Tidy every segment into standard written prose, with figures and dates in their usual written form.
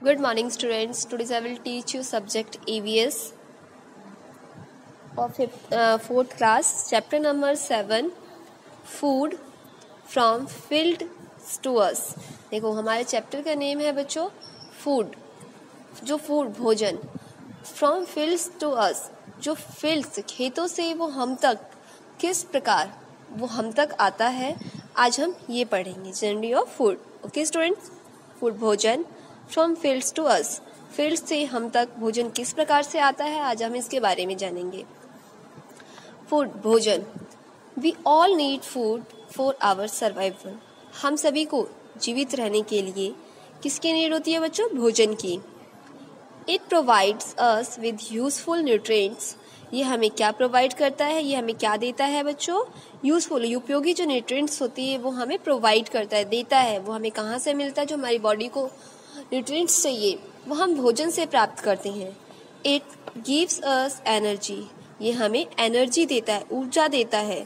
Good morning, students. Today I will teach you subject EVS of fourth class, chapter number 7, food from fields to us. देखो हमारे chapter का name है बच्चों food, जो food भोजन, from fields to अस, जो fields खेतों से वो हम तक किस प्रकार वो हम तक आता है, आज हम ये पढ़ेंगे journey of food. Okay students, food भोजन from fields to us, fields से हम तक भोजन किस प्रकार से आता है, आज हम इसके बारे में जानेंगे. फूड भोजन, we all need food for our survival. हम सभी को जीवित रहने के लिए किसकी नीड होती है बच्चों? भोजन की. It provides us with useful nutrients. ये हमें क्या प्रोवाइड करता है, ये हमें क्या देता है बच्चों? यूजफुल, उपयोगी जो न्यूट्रिएंट्स होती है वो हमें प्रोवाइड करता है, देता है. वो हमें कहाँ से मिलता है? जो हमारी बॉडी को न्यूट्रिएंट्स चाहिए वो हम भोजन से प्राप्त करते हैं. It gives us energy. ये हमें एनर्जी देता है, ऊर्जा देता है.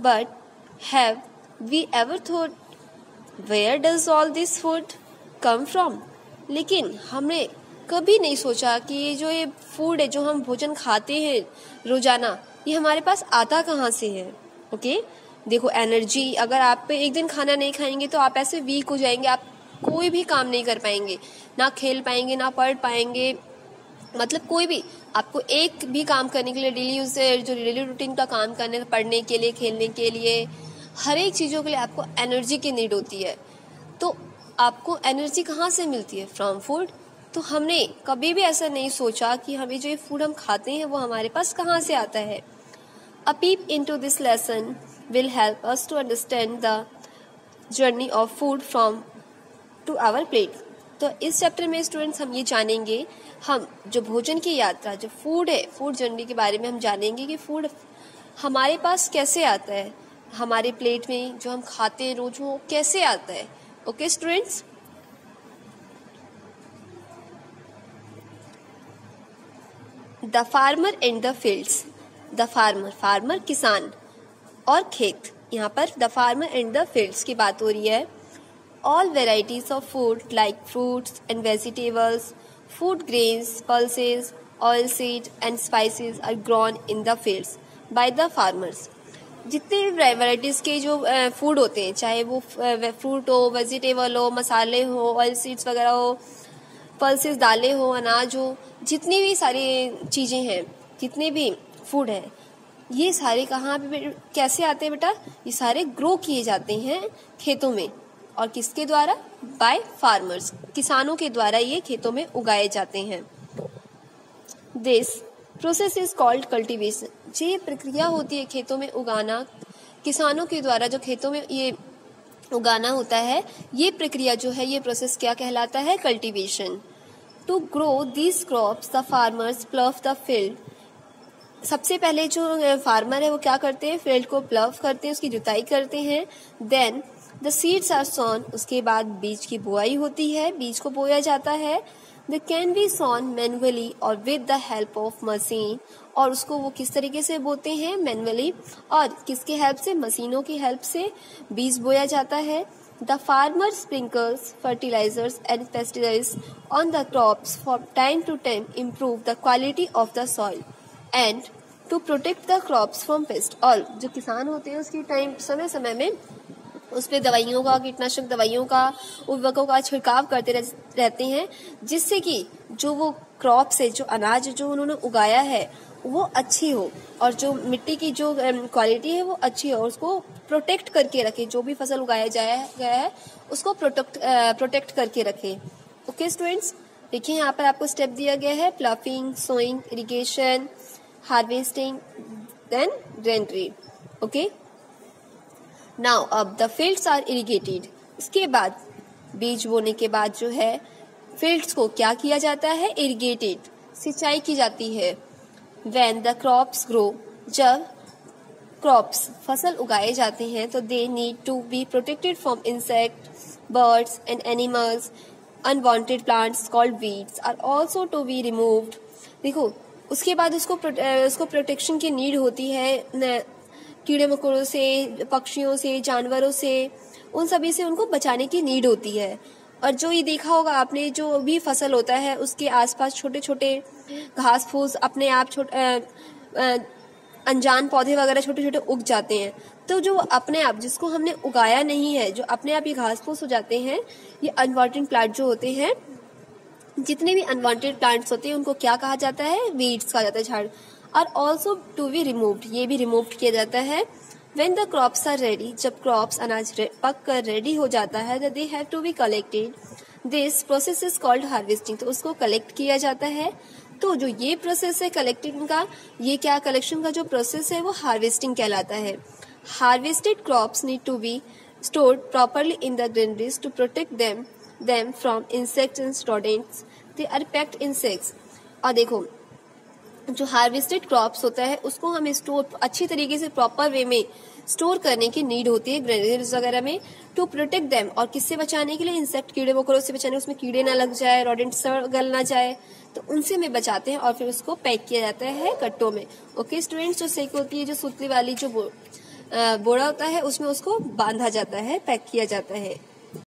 But have we ever thought where does all this food come from? लेकिन हमने कभी नहीं सोचा कि ये फूड है, जो हम भोजन खाते हैं रोजाना, ये हमारे पास आता कहाँ से है. ओके देखो, एनर्जी, अगर आप एक दिन खाना नहीं खाएंगे तो आप ऐसे वीक हो जाएंगे, आप कोई भी काम नहीं कर पाएंगे, ना खेल पाएंगे, ना पढ़ पाएंगे, मतलब कोई भी आपको एक भी काम करने के लिए डेली रूटीन का काम करने, पढ़ने के लिए, खेलने के लिए, हर एक चीज़ों के लिए आपको एनर्जी की नीड होती है. तो आपको एनर्जी कहाँ से मिलती है? From food. तो हमने कभी भी ऐसा नहीं सोचा कि हमें जो ये फूड हम खाते हैं वो हमारे पास कहाँ से आता है. A peep into this lesson will help us to understand the journey of food from to our plate. तो इस चैप्टर में स्टूडेंट्स हम ये जानेंगे, हम जो भोजन की यात्रा, जो फूड है, फूड जर्नी के बारे में हम जानेंगे कि फूड हमारे पास कैसे आता है, हमारे प्लेट में जो हम खाते हैं रोज वो कैसे आता है. Okay students, the farmer and the fields. The farmer किसान और खेत. यहाँ पर the farmer and the fields की बात हो रही है. All varieties of food like fruits and vegetables, food grains, pulses, oilseed and spices are grown in the fields by the farmers. जितने भी वैरायटीज के जो फूड होते हैं, चाहे वो फ्रूट हो, वेजिटेबल हो, मसाले हो, ऑयल सीड्स वगैरह हो, पल्सेस दालें हो, अनाज हो, जितनी भी सारी चीज़ें हैं, जितने भी फूड है, ये सारे कहाँ पे कैसे आते हैं बेटा? ये सारे ग्रो किए जाते हैं खेतों में. और किसके द्वारा? बाय फार्मर्स, किसानों के द्वारा ये खेतों में उगाए जाते हैं. This process is called cultivation. ये प्रक्रिया होती है खेतों में उगाना, किसानों के द्वारा जो खेतों में ये उगाना होता है, ये प्रक्रिया जो है, ये प्रोसेस क्या कहलाता है? Cultivation. To grow these crops the farmers plough the field. सबसे पहले जो फार्मर है वो क्या करते हैं? फील्ड को प्लव करते हैं, उसकी जुताई करते हैं. देन द सीड्स आर सोन. उसके बाद बीज की बुआई होती है, बीज को बोया जाता है. They can be sown manually और with the help of machine. और उसको वो किस तरीके से बोते हैं? मैनुअली. और किसके हेल्प से? मशीनों की हेल्प से बीज बोया जाता है. The farmer sprinkles fertilizers and pesticides on the crops for time to time improve the quality of the soil and to protect the crops from pest. और जो किसान होते हैं उसकी समय समय में उस पर दवाइयों का, कीटनाशक दवाइयों का, उर्वरकों का छिड़काव करते रहते हैं, जिससे कि जो वो क्रॉप से जो अनाज जो उन्होंने उगाया है वो अच्छी हो, और जो मिट्टी की जो क्वालिटी है वो अच्छी हो, उसको प्रोटेक्ट करके रखे. जो भी फसल उगाया गया है उसको प्रोटेक्ट करके रखे. ओके स्टूडेंट्स, देखिए यहाँ पर आपको स्टेप दिया गया है: ploughing, sowing, irrigation, harvesting, then granary. Okay, now अब द फील्ड्स आर इरिगेटेड. इसके बाद बीज बोने के बाद जो है फील्ड्स को क्या किया जाता है? इरिगेटेड, सिंचाई की जाती है. When the crops grow. जब क्रॉप्स, फसल उगाए जाते हैं तो they need to be protected from insect, birds and animals. Unwanted plants called weeds are also to be removed. देखो, उसके बाद उसको प्रोटेक्शन की नीड होती है, कीड़े मकोड़ों से, पक्षियों से, जानवरों से, उन सभी से उनको बचाने की नीड होती है. और जो ये देखा होगा आपने, जो भी फसल होता है उसके आसपास छोटे छोटे घास फूस अपने आप अनजान पौधे वगैरह छोटे छोटे उग जाते हैं। तो जो अपने आप, जिसको हमने उगाया नहीं है, जो अपने आप ये घास फूस हो जाते हैं, ये अनवांटेड प्लांट जो होते हैं, जितने भी अनवांटेड प्लांट्स होते हैं उनको क्या कहा जाता है, वीड्स कहा जाता है, झाड़। और ऑल्सो टू बी रिमूव्ड, ये भी रिमूव किया जाता है। When the crops are ready, जब क्रॉप्स अनाज पक कर रेडी हो जाता है, they have to be collected. This process is called harvesting, तो उसको कलेक्ट किया जाता है। तो जो ये प्रोसेस है कलेक्टिंग का, ये क्या कलेक्शन का जो प्रोसेस है वो हार्वेस्टिंग कहलाता है। Harvested crops need to be stored properly in the granaries to protect them from insects and rodents. They are packed in sacks. और देखो, जो हार्वेस्टेड क्रॉप्स होता है उसको हमें स्टोर अच्छी तरीके से प्रॉपर वे में स्टोर करने की नीड होती है ग्रेनरीज वगैरह में, टू प्रोटेक्ट देम, और किससे बचाने के लिए, इंसेक्ट कीड़े मकोड़ों से बचाने, उसमें कीड़े ना लग जाए, रोडेंट्स गल ना जाए, तो उनसे हमें बचाते हैं। और फिर उसको पैक किया जाता है कट्टों में। ओके स्टूडेंट्स, जो सेक होती है, जो सुतली वाली जो बोरा होता है, उसमें उसको बांधा जाता है, पैक किया जाता है।